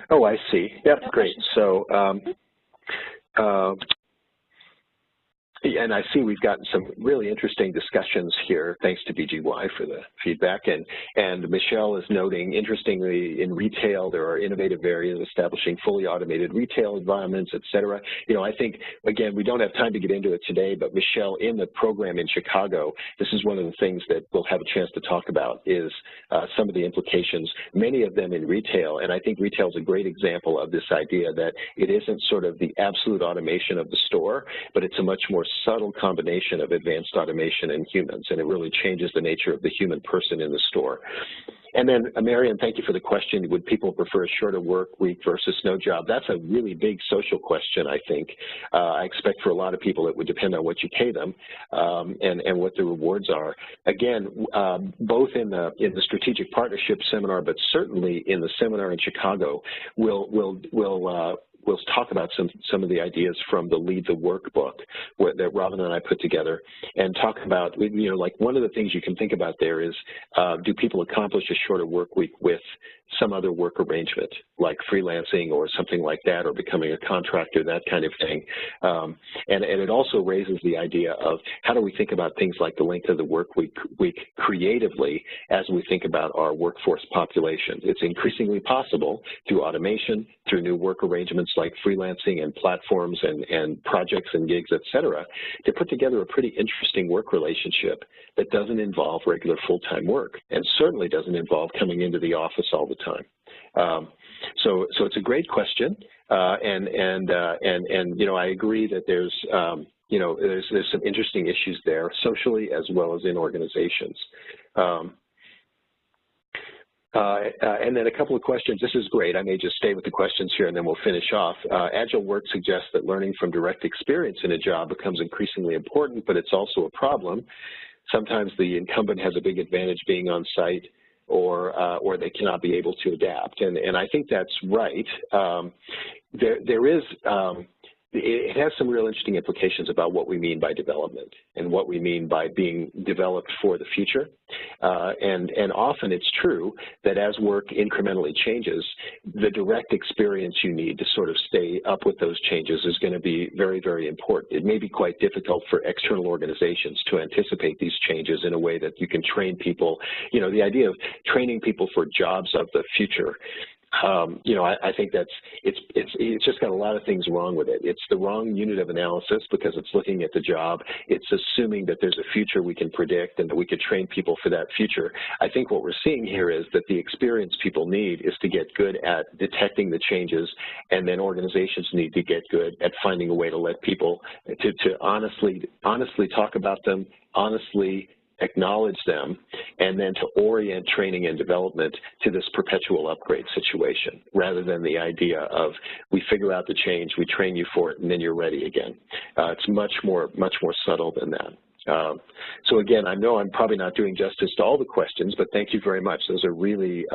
Oh, I see. Yep, no great. So, and I see we've gotten some really interesting discussions here, thanks to BGY for the feedback. And Michelle is noting, interestingly, in retail, there are innovative areas establishing fully automated retail environments, et cetera. You know, I think, again, we don't have time to get into it today, but Michelle, in the program in Chicago, this is one of the things that we'll have a chance to talk about is some of the implications, many of them in retail. And I think retail is a great example of this idea that it isn't sort of the absolute automation of the store, but it's a much more subtle combination of advanced automation and humans, and it really changes the nature of the human person in the store. And then, Marion, thank you for the question, would people prefer a shorter work week versus no job? That's a really big social question, I think. I expect for a lot of people it would depend on what you pay them and what the rewards are. Again, both in the strategic partnership seminar, but certainly in the seminar in Chicago, we'll talk about some of the ideas from the Lead the Workbook that Robin and I put together, and talk about, you know, like one of the things you can think about there is, do people accomplish a shorter work week with some other work arrangement, like freelancing or something like that, or becoming a contractor, that kind of thing. And it also raises the idea of how do we think about things like the length of the work week creatively as we think about our workforce population. It's increasingly possible through automation, through new work arrangements like freelancing and platforms and projects and gigs, et cetera, to put together a pretty interesting work relationship that doesn't involve regular full-time work, and certainly doesn't involve coming into the office all the time. So it's a great question, and you know, I agree that there's you know, there's some interesting issues there socially as well as in organizations. And then a couple of questions. This is great. I may just stay with the questions here and then we'll finish off. Agile work suggests that learning from direct experience in a job becomes increasingly important, but it's also a problem. Sometimes the incumbent has a big advantage being on site, or they cannot be able to adapt. And I think that's right. It has some real interesting implications about what we mean by development and what we mean by being developed for the future. And often it's true that as work incrementally changes, the direct experience you need to sort of stay up with those changes is going to be very, very important. It may be quite difficult for external organizations to anticipate these changes in a way that you can train people. You know, the idea of training people for jobs of the future, you know, I think that's, it's just got a lot of things wrong with it. It's the wrong unit of analysis because it's looking at the job. It's assuming that there's a future we can predict and that we could train people for that future. I think what we're seeing here is that the experience people need is to get good at detecting the changes, and then organizations need to get good at finding a way to let people, to honestly talk about them, honestly acknowledge them, and then to orient training and development to this perpetual upgrade situation, rather than the idea of we figure out the change, we train you for it, and then you're ready again. It's much more subtle than that. So again, I know I'm probably not doing justice to all the questions, but thank you very much. Those are really,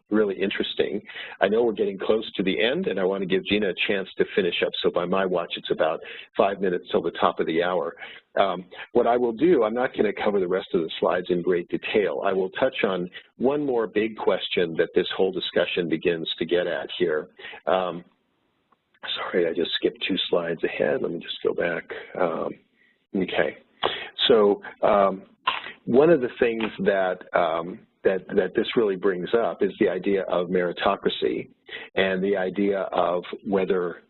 really interesting. I know we're getting close to the end, and I want to give Gina a chance to finish up. So by my watch, it's about 5 minutes till the top of the hour. What I will do, I'm not going to cover the rest of the slides in great detail. I will touch on one more big question that this whole discussion begins to get at here. Sorry, I just skipped 2 slides ahead. Let me just go back. Okay. So one of the things that this really brings up is the idea of meritocracy, and the idea of whether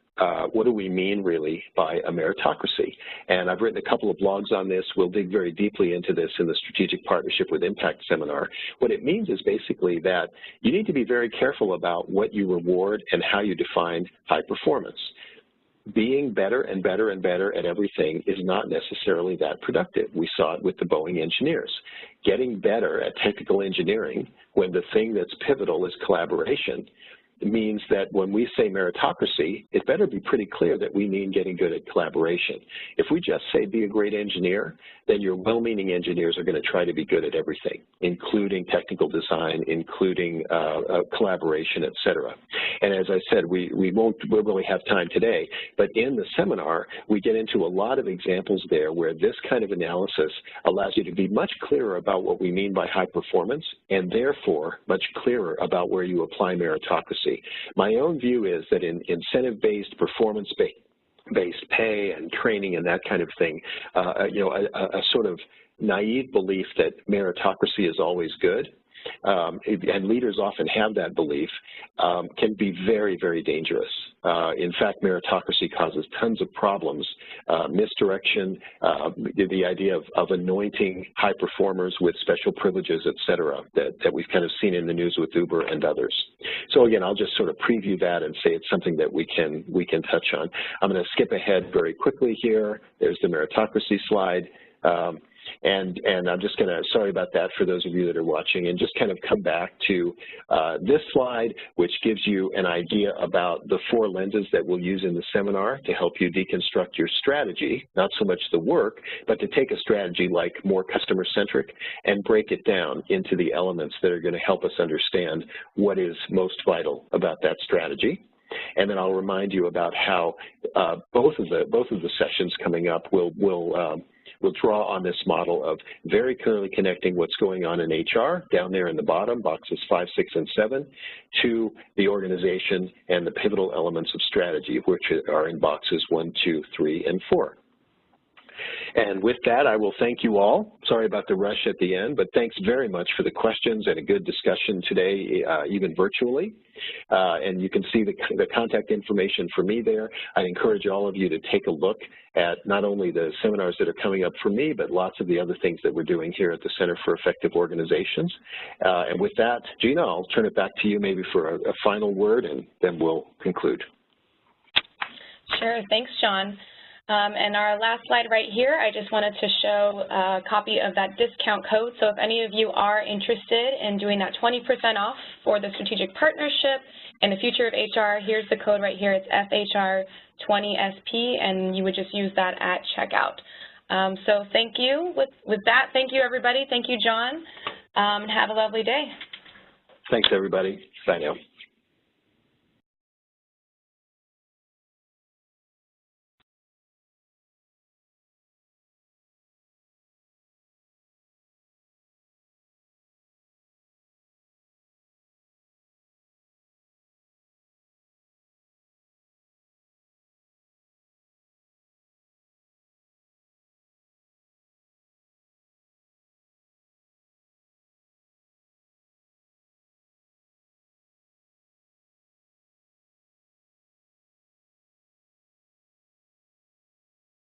what do we mean really by a meritocracy. And I've written a couple of blogs on this. We'll dig very deeply into this in the Strategic Partnership with Impact seminar. What it means is basically that you need to be very careful about what you reward and how you define high performance. Being better and better and better at everything is not necessarily that productive. We saw it with the Boeing engineers. Getting better at technical engineering when the thing that's pivotal is collaboration means that when we say meritocracy, it better be pretty clear that we mean getting good at collaboration. If we just say be a great engineer, then your well-meaning engineers are going to try to be good at everything, including technical design, including collaboration, et cetera. And as I said, we'll really have time today, but in the seminar, we get into a lot of examples there where this kind of analysis allows you to be much clearer about what we mean by high performance, and therefore much clearer about where you apply meritocracy. My own view is that in incentive-based, performance-based pay and training and that kind of thing, a sort of naive belief that meritocracy is always good, and leaders often have that belief, can be very, very dangerous. In fact, meritocracy causes tons of problems, misdirection, the idea of anointing high performers with special privileges, et cetera, that we've kind of seen in the news with Uber and others. So again, I'll just sort of preview that and say it's something that we can touch on. I'm going to skip ahead very quickly here. There's the meritocracy slide. And I'm just going to, sorry about that for those of you that are watching, and just kind of come back to this slide, which gives you an idea about the 4 lenses that we'll use in the seminar to help you deconstruct your strategy, not so much the work, but to take a strategy like more customer-centric and break it down into the elements that are going to help us understand what is most vital about that strategy. And then I'll remind you about how both of the sessions coming up will draw on this model of very clearly connecting what's going on in HR down there in the bottom, boxes 5, 6, and 7, to the organization and the pivotal elements of strategy, which are in boxes 1, 2, 3, and 4. And with that, I will thank you all. Sorry about the rush at the end, but thanks very much for the questions and a good discussion today, even virtually. And you can see the contact information for me there. I encourage all of you to take a look at not only the seminars that are coming up for me, but lots of the other things that we're doing here at the Center for Effective Organizations. And with that, Gina, I'll turn it back to you maybe for a final word, and then we'll conclude. Sure. Thanks, John. And our last slide right here, I just wanted to show a copy of that discount code. So if any of you are interested in doing that 20% off for the strategic partnership and the future of HR, here's the code right here. It's FHR20SP, and you would just use that at checkout. So thank you. With that, thank you, everybody. Thank you, John. And have a lovely day. Thanks, everybody. Bye now.